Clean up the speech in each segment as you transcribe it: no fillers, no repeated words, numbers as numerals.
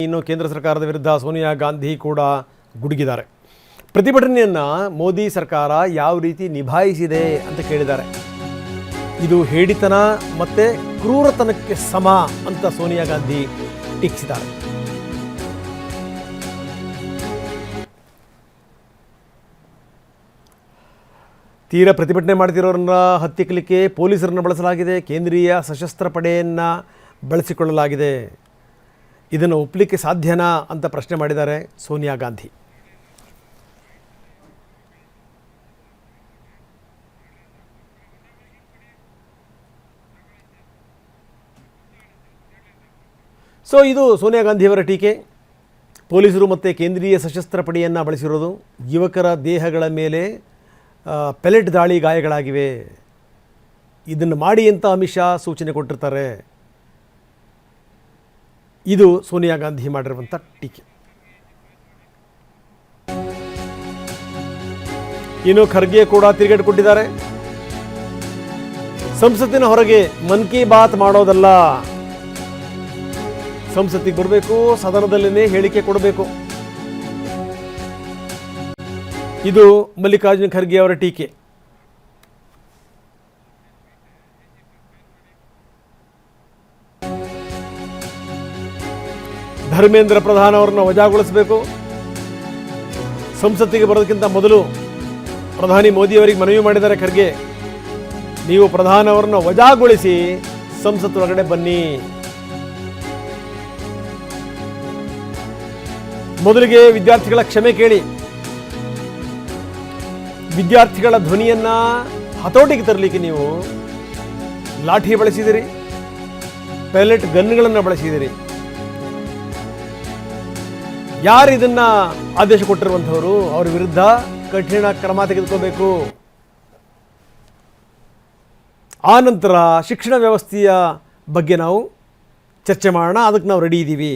ಇನ್ನು ಕೇಂದ್ರ ಸರ್ಕಾರದ ವಿರುದ್ಧ ಸೋನಿಯಾ ಗಾಂಧಿ ಕೂಡ ಗುಡುಗಿದ್ದಾರೆ. ಪ್ರತಿಭಟನೆಯನ್ನು ಮೋದಿ ಸರ್ಕಾರ ಯಾವ ರೀತಿ ನಿಭಾಯಿಸಿದೆ ಅಂತ ಕೇಳಿದ್ದಾರೆ. ಇದು ಹೇಡಿತನ ಮತ್ತು ಕ್ರೂರತನಕ್ಕೆ ಸಮ ಅಂತ ಸೋನಿಯಾ ಗಾಂಧಿ ಟೀಕಿಸಿದ್ದಾರೆ. ತೀರ ಪ್ರತಿಭಟನೆ ಮಾಡ್ತಿರೋರನ್ನ ಹತ್ತಿಕ್ಕಲಿಕ್ಕೆ ಪೊಲೀಸರನ್ನು ಬಳಸಲಾಗಿದೆ, ಕೇಂದ್ರೀಯ ಸಶಸ್ತ್ರ ಪಡೆಯನ್ನು ಬಳಸಿಕೊಳ್ಳಲಾಗಿದೆ. ಇದನ್ನು ಒಪ್ಪಲಿಕ್ಕೆ ಸಾಧ್ಯನಾ ಅಂತ ಪ್ರಶ್ನೆ ಮಾಡಿದ್ದಾರೆ ಸೋನಿಯಾ ಗಾಂಧಿ. ಇದು ಸೋನಿಯಾ ಗಾಂಧಿಯವರ ಟೀಕೆ. ಪೊಲೀಸರು ಮತ್ತು ಕೇಂದ್ರೀಯ ಸಶಸ್ತ್ರ ಪಡೆಯನ್ನು ಬಳಸಿರೋದು, ಯುವಕರ ದೇಹಗಳ ಮೇಲೆ ಪೆಲೆಟ್ ದಾಳಿ ಗಾಯಗಳಾಗಿವೆ, ಇದನ್ನು ಮಾಡಿ ಅಂತ ಅಮಿತ್ ಶಾ ಸೂಚನೆ ಕೊಟ್ಟಿರ್ತಾರೆ. ಇದು ಸೋನಿಯಾ ಗಾಂಧಿ ಮಾಡಿರುವಂಥ ಟೀಕೆ. ಇನ್ನು ಖರ್ಗೆ ಕೂಡ ತಿರುಗೇಟು ಕೊಟ್ಟಿದ್ದಾರೆ. ಸಂಸತ್ತಿನ ಹೊರಗೆ ಮನ್ ಕಿ ಬಾತ್ ಮಾಡೋದಲ್ಲ, ಸಂಸತ್ತಿಗೆ ಬರಬೇಕು, ಸದನದಲ್ಲೇ ಹೇಳಿಕೆ ಕೊಡಬೇಕು. ಇದು ಮಲ್ಲಿಕಾರ್ಜುನ ಖರ್ಗೆ ಅವರ ಟೀಕೆ. ಧರ್ಮೇಂದ್ರ ಪ್ರಧಾನ್ ಅವರನ್ನು ವಜಾಗೊಳಿಸಬೇಕು. ಸಂಸತ್ತಿಗೆ ಬರೋದಕ್ಕಿಂತ ಮೊದಲು ಪ್ರಧಾನಿ ಮೋದಿಯವರಿಗೆ ಮನವಿ ಮಾಡಿದ್ದಾರೆ ಖರ್ಗೆ, ನೀವು ಪ್ರಧಾನ್ ಅವರನ್ನು ವಜಾಗೊಳಿಸಿ ಸಂಸತ್ ಒಳಗಡೆ ಬನ್ನಿ. ಮೊದಲಿಗೆ ವಿದ್ಯಾರ್ಥಿಗಳ ಕ್ಷಮೆ ಕೇಳಿ, ವಿದ್ಯಾರ್ಥಿಗಳ ಧ್ವನಿಯನ್ನ ಹತೋಟಿಗೆ ತರಲಿಕ್ಕೆ ನೀವು ಲಾಠಿ ಬಳಸಿದಿರಿ, ಪೈಲಟ್ ಗನ್ಗಳನ್ನು ಬಳಸಿದಿರಿ. ಯಾರು ಇದನ್ನ ಆದೇಶ ಕೊಟ್ಟಿರುವಂಥವರು, ಅವರ ವಿರುದ್ಧ ಕಠಿಣ ಕ್ರಮ ತೆಗೆದುಕೋಬೇಕು. ಆ ನಂತರ ಶಿಕ್ಷಣ ವ್ಯವಸ್ಥೆಯ ಬಗ್ಗೆ ನಾವು ಚರ್ಚೆ ಮಾಡೋಣ, ಅದಕ್ಕೆ ನಾವು ರೆಡಿ ಇದ್ದೀವಿ.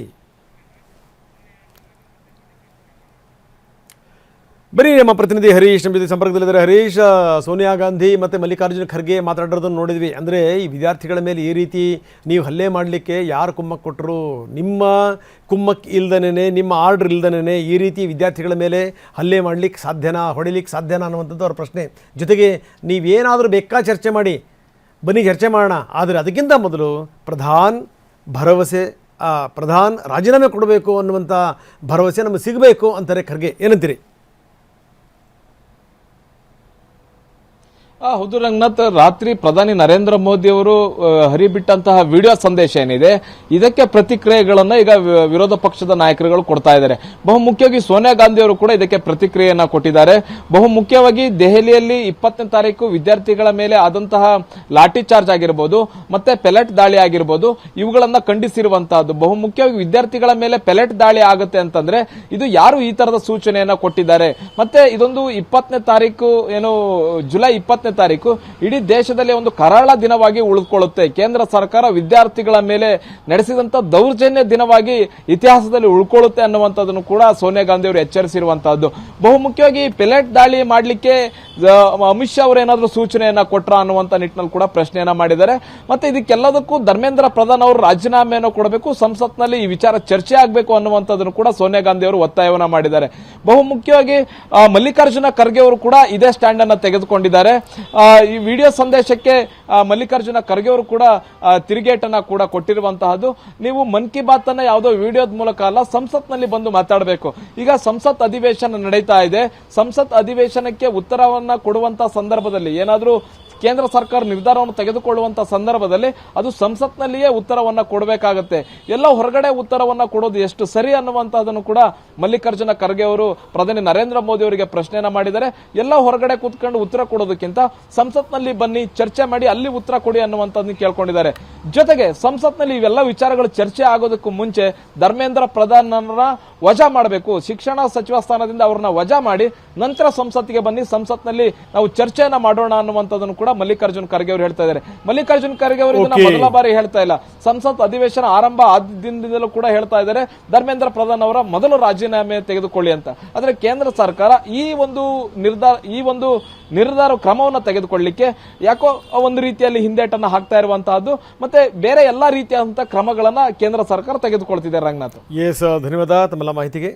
ಬರೀ ನಮ್ಮ ಪ್ರತಿನಿಧಿ ಹರೀಶ್ ನಮ್ಮ ಜೊತೆ ಸಂಪರ್ಕದಲ್ಲಿದ್ದಾರೆ. ಹರೀಶ್, ಸೋನಿಯಾ ಗಾಂಧಿ ಮತ್ತು ಮಲ್ಲಿಕಾರ್ಜುನ ಖರ್ಗೆ ಮಾತಾಡೋದನ್ನು ನೋಡಿದ್ವಿ. ಅಂದರೆ ಈ ವಿದ್ಯಾರ್ಥಿಗಳ ಮೇಲೆ ಈ ರೀತಿ ನೀವು ಹಲ್ಲೆ ಮಾಡಲಿಕ್ಕೆ ಯಾರು ಕುಮ್ಮಕ್ಕು ಕೊಟ್ಟರು? ನಿಮ್ಮ ಕುಮ್ಮಕ್ಕು ಇಲ್ದನೇ, ನಿಮ್ಮ ಆರ್ಡ್ರ್ ಇಲ್ದನೇ ಈ ರೀತಿ ವಿದ್ಯಾರ್ಥಿಗಳ ಮೇಲೆ ಹಲ್ಲೆ ಮಾಡಲಿಕ್ಕೆ ಸಾಧ್ಯನಾ, ಹೊಡಿಲಿಕ್ಕೆ ಸಾಧ್ಯನಾ ಅನ್ನುವಂಥದ್ದು ಅವ್ರ ಪ್ರಶ್ನೆ. ಜೊತೆಗೆ ನೀವೇನಾದರೂ ಬೇಕಾ ಚರ್ಚೆ ಮಾಡಿ, ಬನ್ನಿ ಚರ್ಚೆ ಮಾಡೋಣ, ಆದರೆ ಅದಕ್ಕಿಂತ ಮೊದಲು ಪ್ರಧಾನ್ ರಾಜೀನಾಮೆ ಕೊಡಬೇಕು ಅನ್ನುವಂಥ ಭರವಸೆ ನಮಗೆ ಸಿಗಬೇಕು ಅಂತಾರೆ ಖರ್ಗೆ. ಏನಂತೀರಿ? ಹೌದು ರಂಗನಾಥ್, ರಾತ್ರಿ ಪ್ರಧಾನಿ ನರೇಂದ್ರ ಮೋದಿ ಅವರು ಹರಿಬಿಟ್ಟಂತಹ ವಿಡಿಯೋ ಸಂದೇಶ ಏನಿದೆ, ಇದಕ್ಕೆ ಪ್ರತಿಕ್ರಿಯೆಗಳನ್ನ ಈಗ ವಿರೋಧ ಪಕ್ಷದ ನಾಯಕರುಗಳು ಕೊಡ್ತಾ ಇದ್ದಾರೆ. ಬಹುಮುಖ್ಯವಾಗಿ ಸೋನಿಯಾ ಗಾಂಧಿ ಅವರು ಕೂಡ ಇದಕ್ಕೆ ಪ್ರತಿಕ್ರಿಯೆಯನ್ನ ಕೊಟ್ಟಿದ್ದಾರೆ. ಬಹುಮುಖ್ಯವಾಗಿ ದೆಹಲಿಯಲ್ಲಿ 20ನೇ ತಾರೀಕು ವಿದ್ಯಾರ್ಥಿಗಳ ಮೇಲೆ ಆದಂತಹ ಲಾಠಿ ಚಾರ್ಜ್ ಆಗಿರಬಹುದು, ಮತ್ತೆ ಪೆಲೆಟ್ ದಾಳಿ ಆಗಿರಬಹುದು, ಇವುಗಳನ್ನ ಖಂಡಿಸಿರುವಂತಹದ್ದು. ಬಹುಮುಖ್ಯವಾಗಿ ವಿದ್ಯಾರ್ಥಿಗಳ ಮೇಲೆ ಪೆಲೆಟ್ ದಾಳಿ ಆಗುತ್ತೆ ಅಂತಂದ್ರೆ ಇದು ಯಾರು ಈ ತರದ ಸೂಚನೆಯನ್ನ ಕೊಟ್ಟಿದ್ದಾರೆ? ಮತ್ತೆ ಇದೊಂದು 20ನೇ ತಾರೀಕು ಏನು ಜುಲೈ 20ನೇ ತಾರೀಕು ಇಡೀ ದೇಶದಲ್ಲಿ ಒಂದು ಕರಾಳ ದಿನವಾಗಿ ಉಳಿದುಕೊಳ್ಳುತ್ತೆ. ಕೇಂದ್ರ ಸರ್ಕಾರ ವಿದ್ಯಾರ್ಥಿಗಳ ಮೇಲೆ ನಡೆಸಿದಂತ ದೌರ್ಜನ್ಯ ದಿನವಾಗಿ ಇತಿಹಾಸದಲ್ಲಿ ಉಳ್ಕೊಳ್ಳುತ್ತೆ ಅನ್ನುವಂಥದ್ದನ್ನು ಕೂಡ ಸೋನಿಯಾ ಗಾಂಧಿ ಅವರು ಎಚ್ಚರಿಸಿರುವಂತಹದ್ದು. ಬಹುಮುಖ್ಯವಾಗಿ ಪೆಲೆಟ್ ದಾಳಿ ಮಾಡಲಿಕ್ಕೆ ಅಮಿತ್ ಶಾ ಅವರು ಏನಾದರೂ ಸೂಚನೆಯನ್ನ ಕೊಟ್ರ ಅನ್ನುವಂತ ನಿಟ್ಟಿನಲ್ಲಿ ಕೂಡ ಪ್ರಶ್ನೆಯನ್ನ ಮಾಡಿದ್ದಾರೆ. ಮತ್ತೆ ಇದಕ್ಕೆಲ್ಲದಕ್ಕೂ ಧರ್ಮೇಂದ್ರ ಪ್ರಧಾನ್ ಅವರು ರಾಜೀನಾಮೆಯನ್ನು ಕೊಡಬೇಕು, ಸಂಸತ್ನಲ್ಲಿ ಈ ವಿಚಾರ ಚರ್ಚೆ ಆಗಬೇಕು ಅನ್ನುವಂಥದ್ದನ್ನು ಕೂಡ ಸೋನಿಯಾ ಗಾಂಧಿ ಅವರು ಒತ್ತಾಯವನ್ನ ಮಾಡಿದ್ದಾರೆ. ಬಹುಮುಖ್ಯವಾಗಿ ಮಲ್ಲಿಕಾರ್ಜುನ ಖರ್ಗೆ ಅವರು ಕೂಡ ಇದೇ ಸ್ಟ್ಯಾಂಡ್ ಅನ್ನು ತೆಗೆದುಕೊಂಡಿದ್ದಾರೆ. ಈ ವಿಡಿಯೋ ಸಂದೇಶಕ್ಕೆ ಮಲ್ಲಿಕಾರ್ಜುನ ಖರ್ಗೆ ಅವರು ಕೂಡ ತಿರುಗೇಟನ್ನ ಕೂಡ ಕೊಟ್ಟಿರುವಂತಹದ್ದು. ನೀವು ಮನ್ ಕಿ ಬಾತ್ ಅನ್ನ ಯಾವುದೋ ವಿಡಿಯೋದ ಮೂಲಕ ಅಲ್ಲ, ಸಂಸತ್ನಲ್ಲಿ ಬಂದು ಮಾತಾಡಬೇಕು. ಈಗ ಸಂಸತ್ ಅಧಿವೇಶನ ನಡೀತಾ ಇದೆ. ಸಂಸತ್ ಅಧಿವೇಶನಕ್ಕೆ ಉತ್ತರವನ್ನ ಕೊಡುವಂತಹ ಸಂದರ್ಭದಲ್ಲಿ ಏನಾದರೂ ಕೇಂದ್ರ ಸರ್ಕಾರ ನಿರ್ಧಾರವನ್ನು ತೆಗೆದುಕೊಳ್ಳುವಂತಹ ಸಂದರ್ಭದಲ್ಲಿ ಅದು ಸಂಸತ್ನಲ್ಲಿಯೇ ಉತ್ತರವನ್ನ ಕೊಡಬೇಕಾಗುತ್ತೆ. ಎಲ್ಲ ಹೊರಗಡೆ ಉತ್ತರವನ್ನ ಕೊಡೋದು ಎಷ್ಟು ಸರಿ ಅನ್ನುವಂತಹದನ್ನು ಕೂಡ ಮಲ್ಲಿಕಾರ್ಜುನ ಖರ್ಗೆ ಅವರು ಪ್ರಧಾನಿ ನರೇಂದ್ರ ಮೋದಿ ಅವರಿಗೆ ಪ್ರಶ್ನೆಯನ್ನ ಮಾಡಿದ್ದಾರೆ. ಎಲ್ಲ ಹೊರಗಡೆ ಕೂತ್ಕೊಂಡು ಉತ್ತರ ಕೊಡೋದಕ್ಕಿಂತ ಸಂಸತ್ನಲ್ಲಿ ಬನ್ನಿ, ಚರ್ಚೆ ಮಾಡಿ, ಅಲ್ಲಿ ಉತ್ತರ ಕೊಡಿ ಅನ್ನುವಂಥದ್ದನ್ನು ಕೇಳ್ಕೊಂಡಿದ್ದಾರೆ. ಜೊತೆಗೆ ಸಂಸತ್ನಲ್ಲಿ ಇವೆಲ್ಲ ವಿಚಾರಗಳು ಚರ್ಚೆ ಆಗೋದಕ್ಕೂ ಮುಂಚೆ ಧರ್ಮೇಂದ್ರ ಪ್ರಧಾನರ ವಜಾ ಮಾಡಬೇಕು, ಶಿಕ್ಷಣ ಸಚಿವ ಸ್ಥಾನದಿಂದ ಅವ್ರನ್ನ ವಜಾ ಮಾಡಿ ನಂತರ ಸಂಸತ್ತಿಗೆ ಬನ್ನಿ, ಸಂಸತ್ನಲ್ಲಿ ನಾವು ಚರ್ಚೆಯನ್ನ ಮಾಡೋಣ ಅನ್ನುವಂಥದ್ದನ್ನು ಕೂಡ ಮಲ್ಲಿಕಾರ್ಜುನ್ ಖರ್ಗೆ ಅವರು ಹೇಳ್ತಾ ಇದ್ದಾರೆ. ಮಲ್ಲಿಕಾರ್ಜುನ್ ಖರ್ಗೆ ಅವರು ಇದನ್ನ Okay. ಮೊದಲ ಬಾರಿ ಹೇಳ್ತಾ ಇಲ್ಲ, ಸಂಸತ್ ಅಧಿವೇಶನ ಆರಂಭ ಆದ ದಿನದಿಂದಲೂ ಕೂಡ ಹೇಳ್ತಾ ಇದ್ದಾರೆ ಧರ್ಮೇಂದ್ರ ಪ್ರಧಾನ್ ಅವರ ಮೊದಲು ರಾಜೀನಾಮೆ ತೆಗೆದುಕೊಳ್ಳಿ ಅಂತ. ಆದ್ರೆ ಕೇಂದ್ರ ಸರ್ಕಾರ ಈ ಒಂದು ನಿರ್ಧಾರ ಕ್ರಮವನ್ನು ತೆಗೆದುಕೊಳ್ಳಲಿಕ್ಕೆ ಯಾಕೋ ಒಂದು ರೀತಿಯಲ್ಲಿ ಹಿಂದೇಟನ್ನ ಹಾಕ್ತಾ ಇರುವಂತಹದ್ದು, ಮತ್ತೆ ಬೇರೆ ಎಲ್ಲಾ ರೀತಿಯಾದಂತಹ ಕ್ರಮಗಳನ್ನ ಕೇಂದ್ರ ಸರ್ಕಾರ ತೆಗೆದುಕೊಳ್ತಿದೆ. ರಂಗನಾಥ್, ಎಸ್, ಧನ್ಯವಾದ ತಮ್ಮೆಲ್ಲ ಮಾಹಿತಿಗೆ.